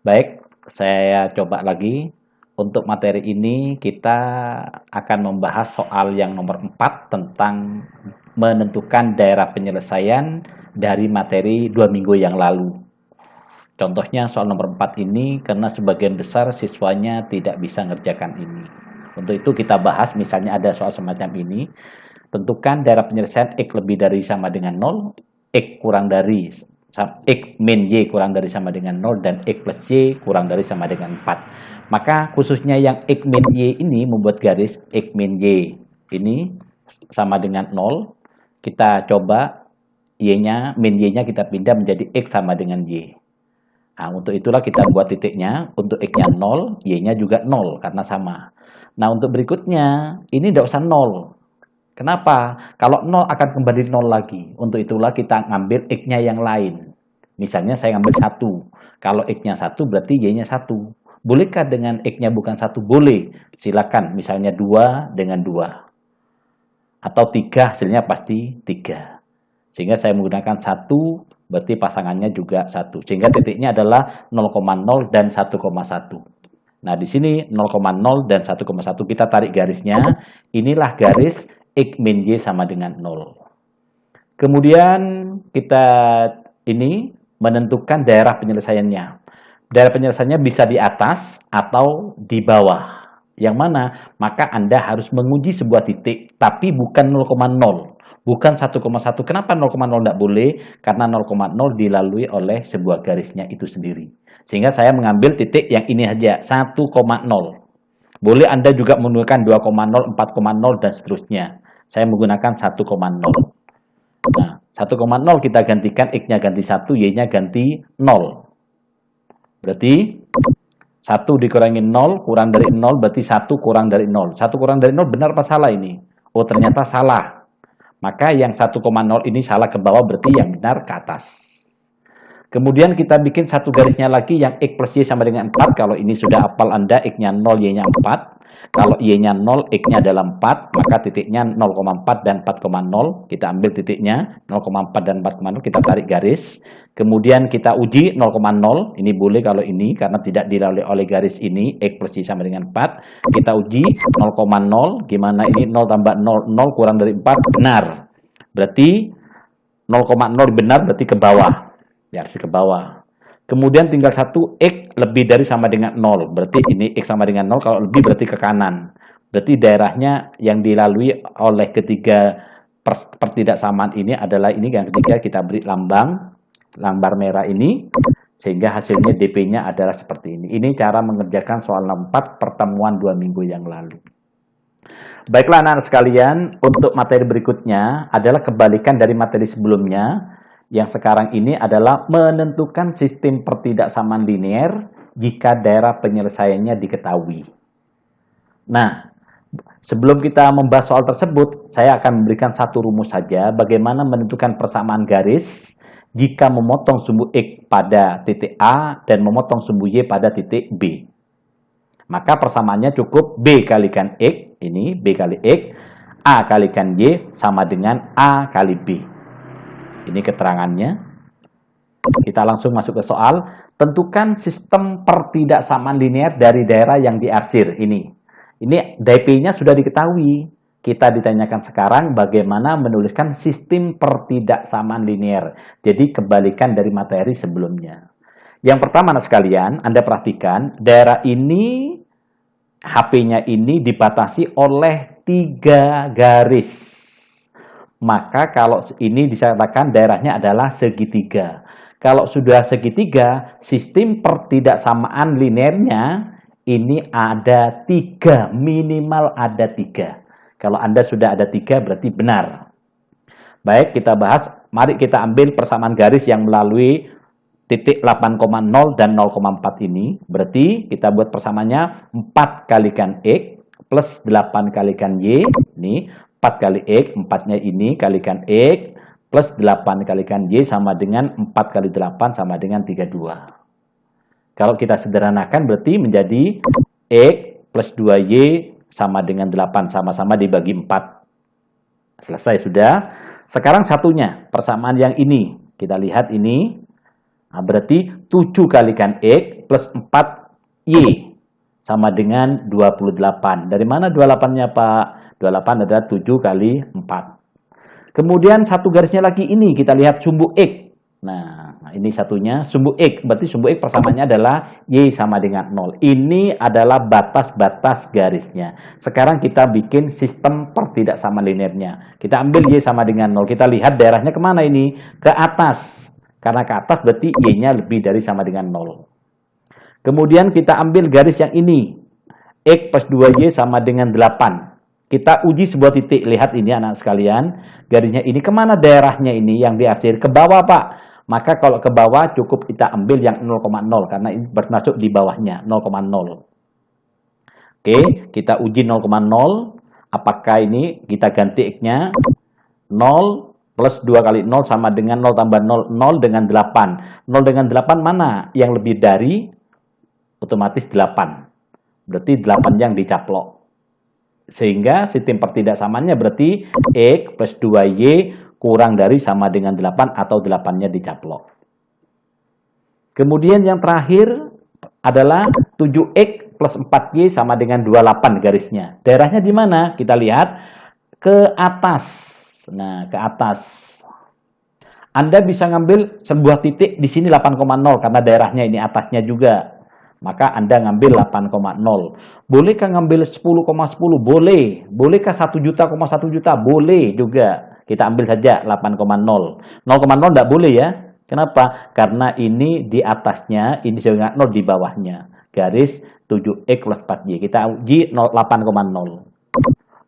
Baik, saya coba lagi. Untuk materi ini kita akan membahas soal yang nomor 4 tentang menentukan daerah penyelesaian dari materi 2 minggu yang lalu. Contohnya soal nomor 4 ini karena sebagian besar siswanya tidak bisa ngerjakan ini. Untuk itu kita bahas misalnya ada soal semacam ini. Tentukan daerah penyelesaian X lebih dari sama dengan 0, X kurang dari X min Y kurang dari sama dengan 0, dan X plus Y kurang dari sama dengan 4. Maka khususnya yang X min Y ini membuat garis X min Y ini sama dengan 0. Kita coba Y-nya, min Y-nya kita pindah menjadi X sama dengan Y. Nah, untuk itulah kita buat titiknya. Untuk X-nya 0, Y-nya juga 0 karena sama. Nah, untuk berikutnya, ini tidak usah 0. Kenapa? Kalau 0 akan kembali 0 lagi. Untuk itulah kita ngambil X-nya yang lain. Misalnya saya ngambil 1. Kalau X-nya 1 berarti Y-nya 1. Bolehkah dengan X-nya bukan 1? Boleh. Silakan. Misalnya 2 dengan 2. Atau 3, hasilnya pasti 3. Sehingga saya menggunakan 1, berarti pasangannya juga 1. Sehingga titiknya adalah 0,0 dan 1,1. Nah, di sini 0,0 dan 1,1 kita tarik garisnya. Inilah garis X min Y sama dengan 0. Kemudian kita ini menentukan daerah penyelesaiannya. Daerah penyelesaiannya bisa di atas atau di bawah. Yang mana? Maka Anda harus menguji sebuah titik, tapi bukan 0,0. Bukan 1,1. Kenapa 0,0 tidak boleh? Karena 0,0 dilalui oleh sebuah garisnya itu sendiri. Sehingga saya mengambil titik yang ini saja, 1,0. Boleh Anda juga menggunakan 2,0, 4,0, dan seterusnya. Saya menggunakan 1,0. Nah, 1,0 kita gantikan, X-nya ganti 1, Y-nya ganti 0. Berarti 1 dikurangi 0, kurang dari 0, berarti 1 kurang dari 0. 1 kurang dari 0 benar apa salah ini? Oh, ternyata salah. Maka yang 1,0 ini salah ke bawah, berarti yang benar ke atas. Kemudian kita bikin satu garisnya lagi yang X plus Y sama dengan 4. Kalau ini sudah hafal Anda, X-nya 0, Y-nya 4. Kalau Y-nya 0, X-nya adalah 4, maka titiknya 0,4 dan 4,0. Kita ambil titiknya 0,4 dan 4,0, kita tarik garis. Kemudian kita uji 0,0. Ini boleh kalau ini, karena tidak dilalui oleh garis ini, X plus Y sama dengan 4. Kita uji 0,0. Gimana ini? 0 tambah 0, 0 kurang dari 4, benar. Berarti 0,0 benar, berarti ke bawah. Ya, harus ke bawah. Kemudian tinggal satu, X lebih dari sama dengan 0. Berarti ini X sama dengan 0, kalau lebih berarti ke kanan. Berarti daerahnya yang dilalui oleh ketiga pertidaksamaan ini adalah ini, yang ketiga kita beri lambar merah ini. Sehingga hasilnya DP-nya adalah seperti ini. Ini cara mengerjakan soal 4 pertemuan 2 minggu yang lalu. Baiklah anak-anak sekalian, untuk materi berikutnya adalah kebalikan dari materi sebelumnya. Yang sekarang ini adalah menentukan sistem pertidaksamaan linear jika daerah penyelesaiannya diketahui. Nah, sebelum kita membahas soal tersebut, saya akan memberikan satu rumus saja bagaimana menentukan persamaan garis jika memotong sumbu X pada titik A dan memotong sumbu Y pada titik B. Maka persamaannya cukup B kalikan X, ini B kali X, A kalikan Y sama dengan A kali B. Ini keterangannya. Kita langsung masuk ke soal. Tentukan sistem pertidaksamaan linear dari daerah yang diarsir. Ini DP-nya sudah diketahui. Kita ditanyakan sekarang bagaimana menuliskan sistem pertidaksamaan linear. Jadi kebalikan dari materi sebelumnya. Yang pertama sekalian, Anda perhatikan daerah ini, HP-nya ini dibatasi oleh 3 garis. Maka kalau ini dikatakan daerahnya adalah segitiga. Kalau sudah segitiga, sistem pertidaksamaan linearnya ini ada 3, minimal ada 3. Kalau Anda sudah ada 3 berarti benar. Baik, kita bahas. Mari kita ambil persamaan garis yang melalui titik 8,0 dan 0,4 ini. Berarti kita buat persamaannya 4 kalikan X plus 8 kalikan Y. Ini 4 kali X, 4-nya ini kalikan X, plus 8 kalikan Y sama dengan 4 kali 8 sama dengan 32. Kalau kita sederhanakan berarti menjadi X plus 2Y sama dengan 8, sama-sama dibagi 4. Selesai sudah. Sekarang satunya, persamaan yang ini. Kita lihat ini, nah, berarti 7 kalikan X plus 4Y sama dengan 28. Dari mana 28-nya, Pak? 28 adalah 7 kali 4. Kemudian satu garisnya lagi ini, kita lihat sumbu X. Nah, ini satunya, sumbu X. Berarti sumbu X persamaannya adalah Y sama dengan 0. Ini adalah batas-batas garisnya. Sekarang kita bikin sistem pertidaksamaan linearnya. Kita ambil Y sama dengan 0. Kita lihat daerahnya kemana ini? Ke atas. Karena ke atas berarti Y-nya lebih dari sama dengan 0. Kemudian kita ambil garis yang ini. X plus 2Y sama dengan 8. Kita uji sebuah titik. Lihat ini anak sekalian. Garisnya ini kemana daerahnya ini yang diakhir? Ke bawah, Pak. Maka kalau ke bawah cukup kita ambil yang 0,0. Karena ini bermasuk di bawahnya. 0,0. Oke, kita uji 0,0. Apakah ini kita ganti X-nya? 0 plus 2 kali 0 sama dengan 0 tambah 0. 0 dengan 8. 0 dengan 8 mana yang lebih dari? Otomatis 8. Berarti 8 yang dicaplok. Sehingga sistem pertidaksamaannya berarti X plus 2Y kurang dari sama dengan 8 atau 8-nya dicaplok. Kemudian yang terakhir adalah 7X plus 4Y sama dengan 28 garisnya. Daerahnya di mana? Kita lihat ke atas. Nah, ke atas. Anda bisa ngambil sebuah titik di sini 8,0 karena daerahnya ini atasnya juga. Maka Anda ngambil 8,0. Bolehkah ngambil 10,10? Boleh. Bolehkah 1 juta, 1 juta? Boleh juga. Kita ambil saja 8,0. 0,0 tidak boleh ya. Kenapa? Karena ini di atasnya, ini juga 0 di bawahnya. Garis 7X plus 4Y. Kita uji 8,0.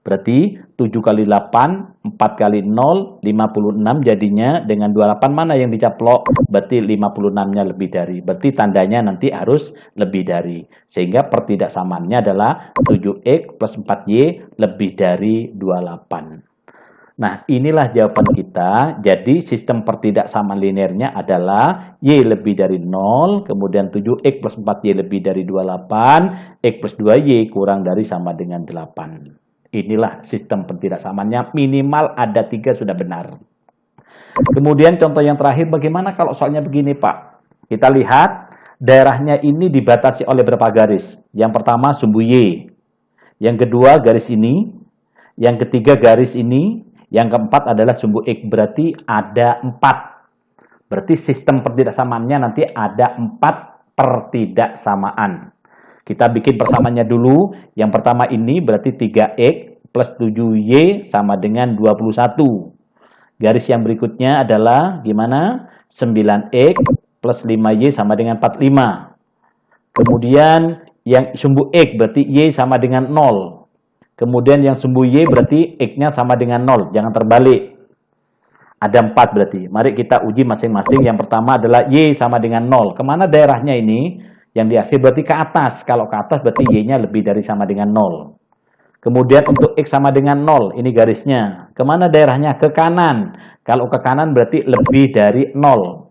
Berarti 7 kali 8, 4 kali 0, 56 jadinya. Dengan 28 mana yang dicaplok? Berarti 56-nya lebih dari. Berarti tandanya nanti harus lebih dari. Sehingga pertidaksamaannya adalah 7X plus 4Y lebih dari 28. Nah, inilah jawaban kita. Jadi, sistem pertidaksamaan linearnya adalah Y lebih dari 0, kemudian 7X plus 4Y lebih dari 28, X plus 2Y kurang dari sama dengan 8. Inilah sistem pertidaksamaannya, minimal ada 3 sudah benar. Kemudian contoh yang terakhir, bagaimana kalau soalnya begini, Pak? Kita lihat daerahnya ini dibatasi oleh berapa garis? Yang pertama sumbu Y, yang kedua garis ini, yang ketiga garis ini, yang keempat adalah sumbu X, berarti ada 4. Berarti sistem pertidaksamaannya nanti ada 4 pertidaksamaan. Kita bikin persamaannya dulu. Yang pertama ini berarti 3X plus 7Y sama dengan 21. Garis yang berikutnya adalah gimana? 9X plus 5Y sama dengan 45. Kemudian yang sumbu X berarti Y sama dengan 0. Kemudian yang sumbu Y berarti X-nya sama dengan 0. Jangan terbalik. Ada 4 berarti. Mari kita uji masing-masing. Yang pertama adalah Y sama dengan 0. Kemana daerahnya ini? Yang diakhir berarti ke atas. Kalau ke atas berarti Y-nya lebih dari sama dengan 0. Kemudian untuk X sama dengan 0. Ini garisnya. Kemana daerahnya? Ke kanan. Kalau ke kanan berarti lebih dari 0.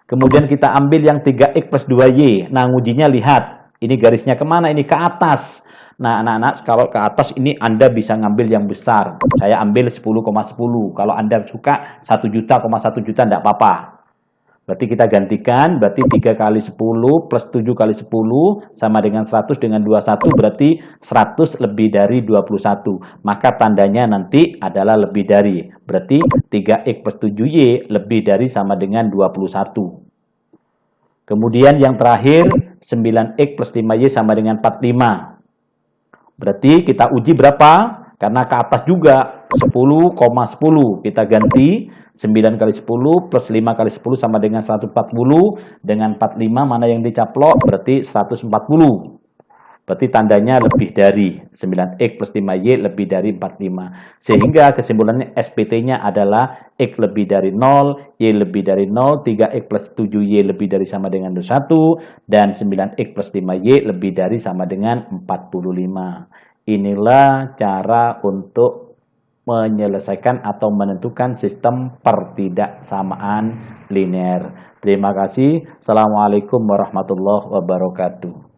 Kemudian kita ambil yang 3X plus 2Y. Nah, ngujinya lihat. Ini garisnya kemana? Ini ke atas. Nah, anak-anak, kalau ke atas ini Anda bisa ngambil yang besar. Saya ambil 10,10. Kalau Anda suka 1 juta, 1 juta, tidak apa-apa. Berarti kita gantikan, berarti 3 kali 10 plus 7 kali 10 sama dengan 100 dengan 21, berarti 100 lebih dari 21. Maka tandanya nanti adalah lebih dari. Berarti 3X plus 7Y lebih dari sama dengan 21. Kemudian yang terakhir, 9X plus 5Y sama dengan 45. Berarti kita uji berapa? Karena ke atas juga 10,10. Kita ganti 9 kali 10 plus 5 kali 10 sama dengan 140. Dengan 45 mana yang dicaplok? Berarti 140. Berarti tandanya lebih dari 9X plus 5Y lebih dari 45. Sehingga kesimpulannya SPT-nya adalah X lebih dari 0, Y lebih dari 0, 3X plus 7Y lebih dari sama dengan 21, dan 9X plus 5Y lebih dari sama dengan 45. Inilah cara untuk menyelesaikan atau menentukan sistem pertidaksamaan linear. Terima kasih. Assalamualaikum warahmatullahi wabarakatuh.